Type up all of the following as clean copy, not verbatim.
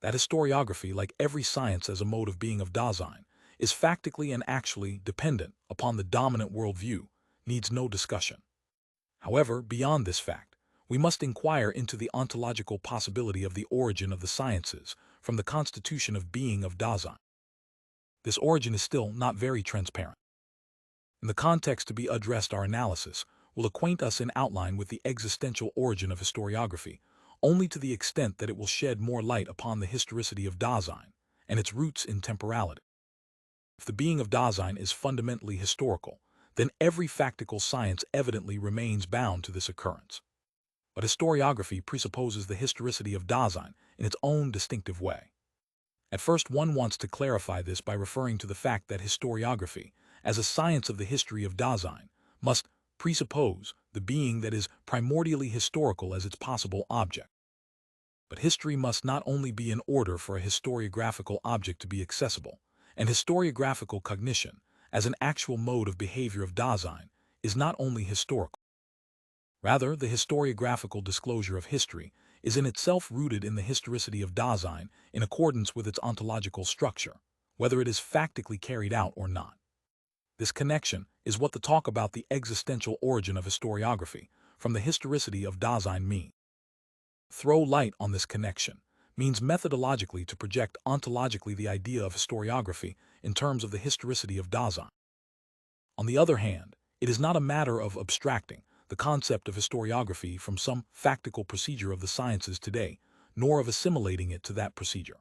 That historiography, like every science as a mode of being of Dasein, is factically and actually dependent upon the dominant worldview, needs no discussion. However, beyond this fact, we must inquire into the ontological possibility of the origin of the sciences from the constitution of being of Dasein. This origin is still not very transparent. In the context to be addressed, our analysis will acquaint us in outline with the existential origin of historiography, only to the extent that it will shed more light upon the historicity of Dasein and its roots in temporality. If the being of Dasein is fundamentally historical, then every factical science evidently remains bound to this occurrence. But historiography presupposes the historicity of Dasein in its own distinctive way. At first, one wants to clarify this by referring to the fact that historiography, as a science of the history of Dasein, must presuppose the being that is primordially historical as its possible object. But history must not only be in order for a historiographical object to be accessible, and historiographical cognition, as an actual mode of behavior of Dasein, is not only historical. Rather, the historiographical disclosure of history is in itself rooted in the historicity of Dasein in accordance with its ontological structure, whether it is factically carried out or not. This connection is what the talk about the existential origin of historiography from the historicity of Dasein means. Throw light on this connection means methodologically to project ontologically the idea of historiography in terms of the historicity of Dasein. On the other hand, it is not a matter of abstracting the concept of historiography from some factical procedure of the sciences today, nor of assimilating it to that procedure.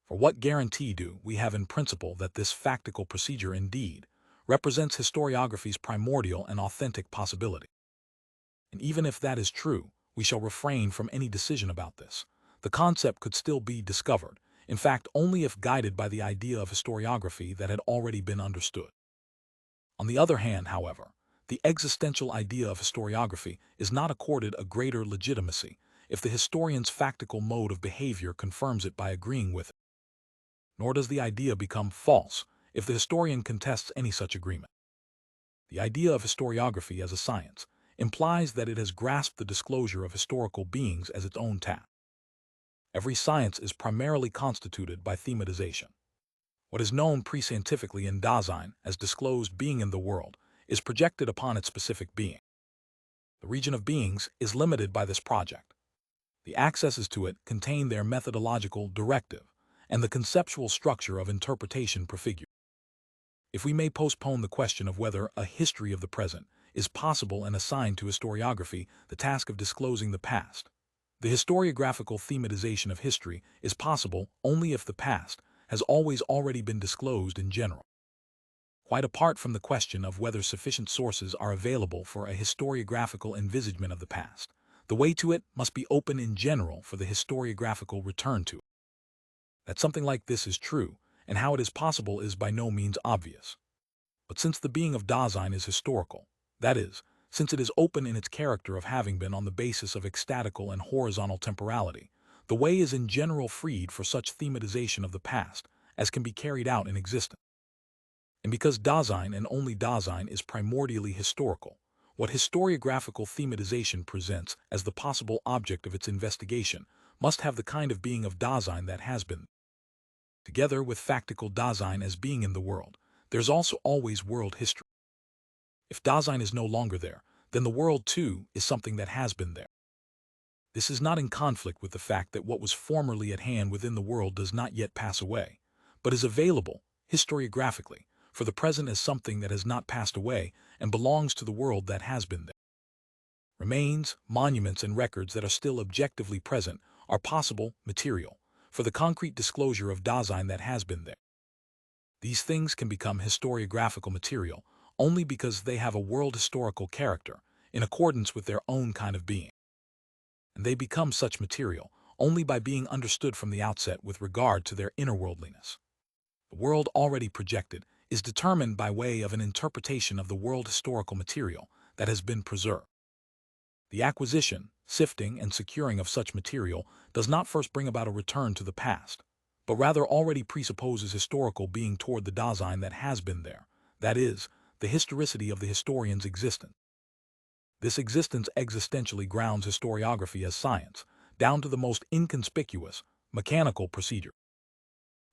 For what guarantee do we have in principle that this factical procedure indeed represents historiography's primordial and authentic possibility? And even if that is true, we shall refrain from any decision about this. The concept could still be discovered, in fact only if guided by the idea of historiography that had already been understood. On the other hand, however, the existential idea of historiography is not accorded a greater legitimacy if the historian's factical mode of behavior confirms it by agreeing with it. Nor does the idea become false if the historian contests any such agreement. The idea of historiography as a science implies that it has grasped the disclosure of historical beings as its own task. Every science is primarily constituted by thematization. What is known pre-scientifically in Dasein as disclosed being in the world is projected upon its specific being. The region of beings is limited by this project. The accesses to it contain their methodological directive and the conceptual structure of interpretation prefigured. If we may postpone the question of whether a history of the present is possible and assign to historiography the task of disclosing the past, the historiographical thematization of history is possible only if the past has always already been disclosed in general. Quite apart from the question of whether sufficient sources are available for a historiographical envisagement of the past, the way to it must be open in general for the historiographical return to it. That something like this is true, and how it is possible is by no means obvious. But since the being of Dasein is historical, that is, since it is open in its character of having been on the basis of ecstatical and horizontal temporality, the way is in general freed for such thematization of the past as can be carried out in existence. And because Dasein and only Dasein is primordially historical, what historiographical thematization presents as the possible object of its investigation must have the kind of being of Dasein that has been. Together with factical Dasein as being in the world, there's also always world history. If Dasein is no longer there, then the world too is something that has been there. This is not in conflict with the fact that what was formerly at hand within the world does not yet pass away, but is available, historiographically, for the present as something that has not passed away and belongs to the world that has been there. Remains, monuments, and records that are still objectively present are possible, material, for the concrete disclosure of Dasein that has been there. These things can become historiographical material only because they have a world historical character in accordance with their own kind of being. And they become such material only by being understood from the outset with regard to their innerworldliness. The world already projected is determined by way of an interpretation of the world historical material that has been preserved. The acquisition, sifting, and securing of such material does not first bring about a return to the past, but rather already presupposes historical being toward the Dasein that has been there, that is, the historicity of the historian's existence. This existence existentially grounds historiography as science, down to the most inconspicuous, mechanical procedure.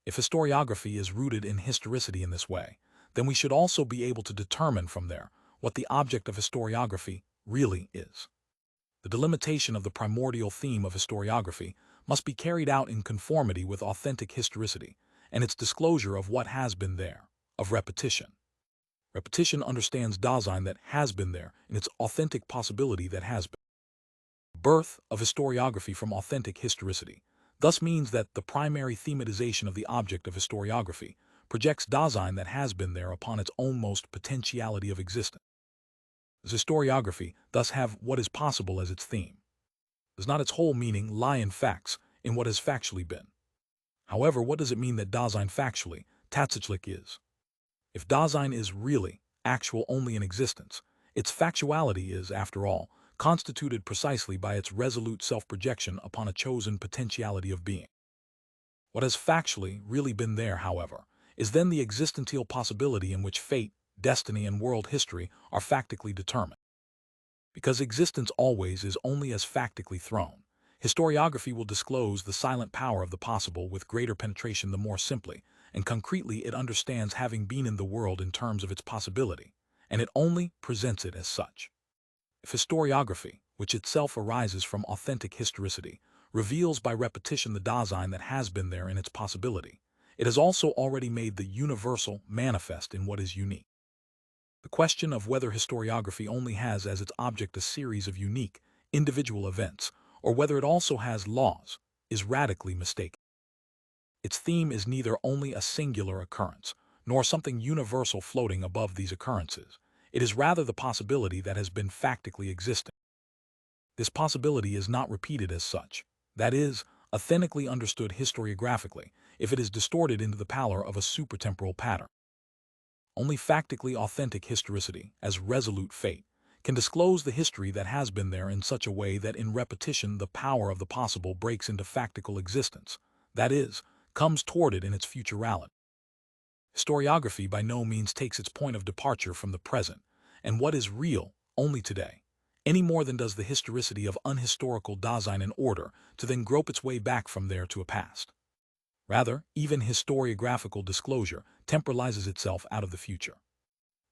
If historiography is rooted in historicity in this way, then we should also be able to determine from there what the object of historiography really is. The delimitation of the primordial theme of historiography must be carried out in conformity with authentic historicity and its disclosure of what has been there, of repetition. Repetition understands Dasein that has been there in its authentic possibility that has been. Birth of historiography from authentic historicity thus means that the primary thematization of the object of historiography projects Dasein that has been there upon its own most potentiality of existence. Does historiography thus have what is possible as its theme? Does not its whole meaning lie in facts, in what has factually been? However, what does it mean that Dasein factually, tatsächlich is? If Dasein is really, actual only in existence, its factuality is, after all, constituted precisely by its resolute self-projection upon a chosen potentiality of being. What has factually really been there, however, is then the existential possibility in which fate, destiny, and world history are factically determined. Because existence always is only as factically thrown, historiography will disclose the silent power of the possible with greater penetration the more simply and concretely it understands having been in the world in terms of its possibility, and it only presents it as such. If historiography, which itself arises from authentic historicity, reveals by repetition the Dasein that has been there in its possibility, it has also already made the universal manifest in what is unique. The question of whether historiography only has as its object a series of unique, individual events, or whether it also has laws, is radically mistaken. Its theme is neither only a singular occurrence, nor something universal floating above these occurrences. It is rather the possibility that has been factically existing. This possibility is not repeated as such, that is, authentically understood historiographically, if it is distorted into the pallor of a supertemporal pattern. Only factically authentic historicity, as resolute fate, can disclose the history that has been there in such a way that in repetition the power of the possible breaks into factical existence, that is, comes toward it in its futurality. Historiography by no means takes its point of departure from the present, and what is real only today, any more than does the historicity of unhistorical Dasein in order to then grope its way back from there to a past. Rather, even historiographical disclosure temporalizes itself out of the future.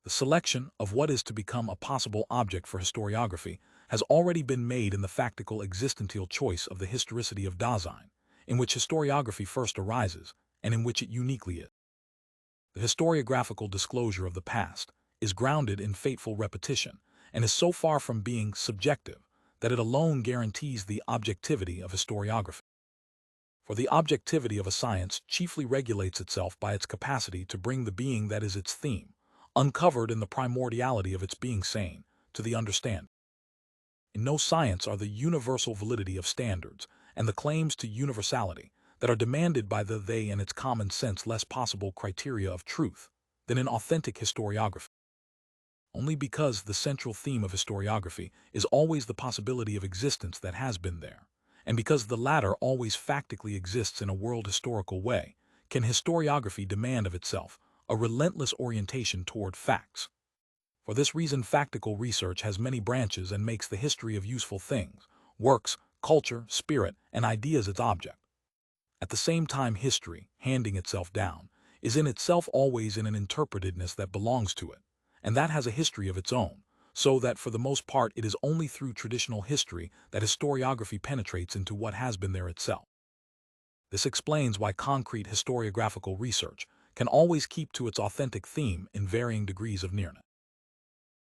The selection of what is to become a possible object for historiography has already been made in the factical existential choice of the historicity of Dasein, in which historiography first arises, and in which it uniquely is. The historiographical disclosure of the past is grounded in fateful repetition, and is so far from being subjective that it alone guarantees the objectivity of historiography. For the objectivity of a science chiefly regulates itself by its capacity to bring the being that is its theme, uncovered in the primordiality of its being sane, to the understanding. In no science are the universal validity of standards and the claims to universality that are demanded by the they and its common sense less possible criteria of truth than in authentic historiography. Only because the central theme of historiography is always the possibility of existence that has been there, and because the latter always factically exists in a world historical way, can historiography demand of itself a relentless orientation toward facts. For this reason, factical research has many branches and makes the history of useful things, works, culture, spirit, and ideas its object. At the same time, history, handing itself down, is in itself always in an interpretedness that belongs to it, and that has a history of its own, so that for the most part it is only through traditional history that historiography penetrates into what has been there itself. This explains why concrete historiographical research can always keep to its authentic theme in varying degrees of nearness.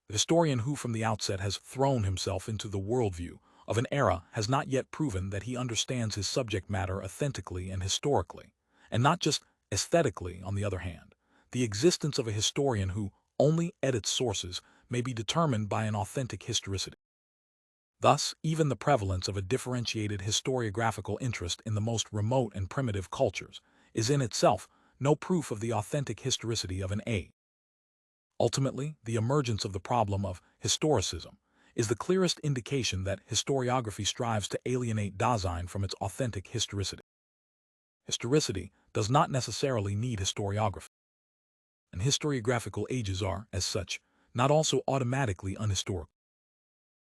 The historian who from the outset has thrown himself into the worldview of an era has not yet proven that he understands his subject matter authentically and historically, and not just aesthetically. On the other hand, the existence of a historian who only edits sources may be determined by an authentic historicity. Thus, even the prevalence of a differentiated historiographical interest in the most remote and primitive cultures is in itself no proof of the authentic historicity of an age. Ultimately, the emergence of the problem of historicism is the clearest indication that historiography strives to alienate Dasein from its authentic historicity. Historicity does not necessarily need historiography, and historiographical ages are, as such, not also automatically unhistorical.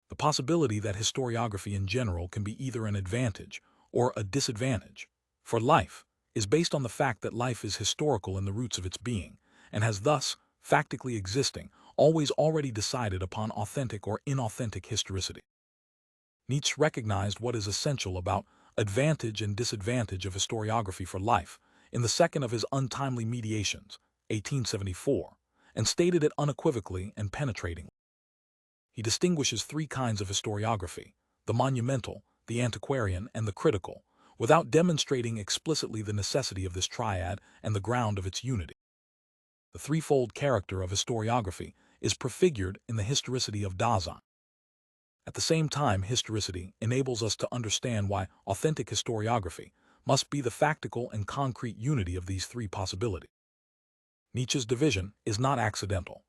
The possibility that historiography in general can be either an advantage or a disadvantage for life is based on the fact that life is historical in the roots of its being, and has thus, factically existing, always already decided upon authentic or inauthentic historicity. Nietzsche recognized what is essential about advantage and disadvantage of historiography for life in the second of his untimely meditations, 1874, and stated it unequivocally and penetratingly. He distinguishes three kinds of historiography: the monumental, the antiquarian, and the critical, without demonstrating explicitly the necessity of this triad and the ground of its unity. The threefold character of historiography is prefigured in the historicity of Dasein. At the same time, historicity enables us to understand why authentic historiography must be the factical and concrete unity of these three possibilities. Nietzsche's division is not accidental.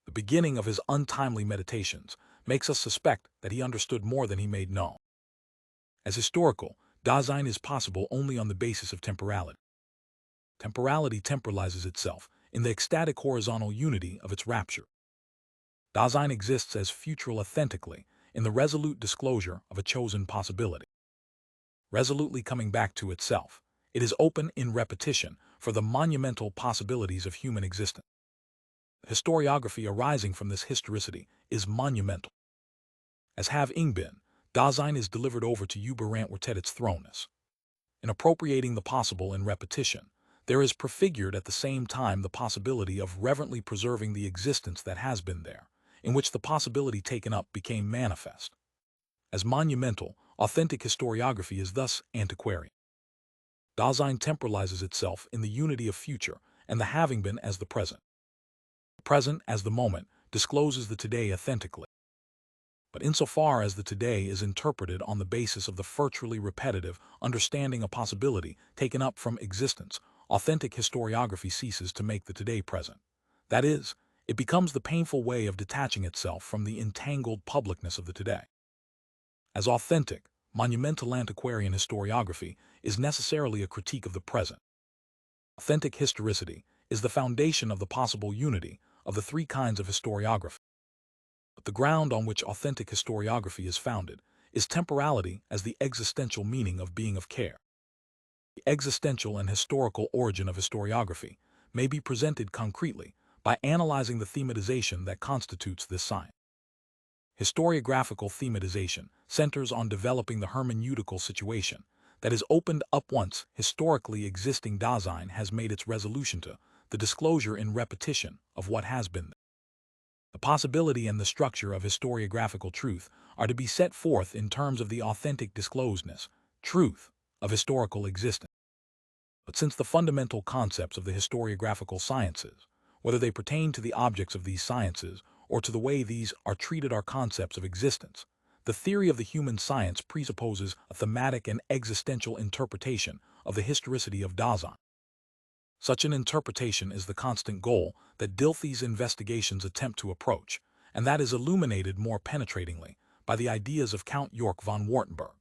The beginning of his untimely meditations makes us suspect that he understood more than he made known. As historical, Dasein is possible only on the basis of temporality. Temporality temporalizes itself in the ecstatic horizontal unity of its rapture. Dasein exists as futural authentically in the resolute disclosure of a chosen possibility. Resolutely coming back to itself, it is open in repetition for the monumental possibilities of human existence. The historiography arising from this historicity is monumental. As have been, Dasein is delivered over to Uberant its thrownness. In appropriating the possible in repetition, there is prefigured at the same time the possibility of reverently preserving the existence that has been there, in which the possibility taken up became manifest. As monumental, authentic historiography is thus antiquarian. Dasein temporalizes itself in the unity of future and the having been as the present. The present as the moment discloses the today authentically. But insofar as the today is interpreted on the basis of the virtually repetitive understanding a possibility taken up from existence, authentic historiography ceases to make the today present. That is, it becomes the painful way of detaching itself from the entangled publicness of the today. As authentic, monumental antiquarian historiography is necessarily a critique of the present. Authentic historicity is the foundation of the possible unity of the three kinds of historiography. But the ground on which authentic historiography is founded is temporality as the existential meaning of being of care. The existential and historical origin of historiography may be presented concretely by analyzing the thematization that constitutes this science. Historiographical thematization centers on developing the hermeneutical situation that is opened up once historically existing Dasein has made its resolution to the disclosure in repetition of what has been. The possibility and the structure of historiographical truth are to be set forth in terms of the authentic disclosedness, truth, of historical existence. But since the fundamental concepts of the historiographical sciences, whether they pertain to the objects of these sciences or to the way these are treated, are concepts of existence, the theory of the human science presupposes a thematic and existential interpretation of the historicity of Dasein. Such an interpretation is the constant goal that Dilthey's investigations attempt to approach, and that is illuminated more penetratingly by the ideas of Count York von Wartenberg.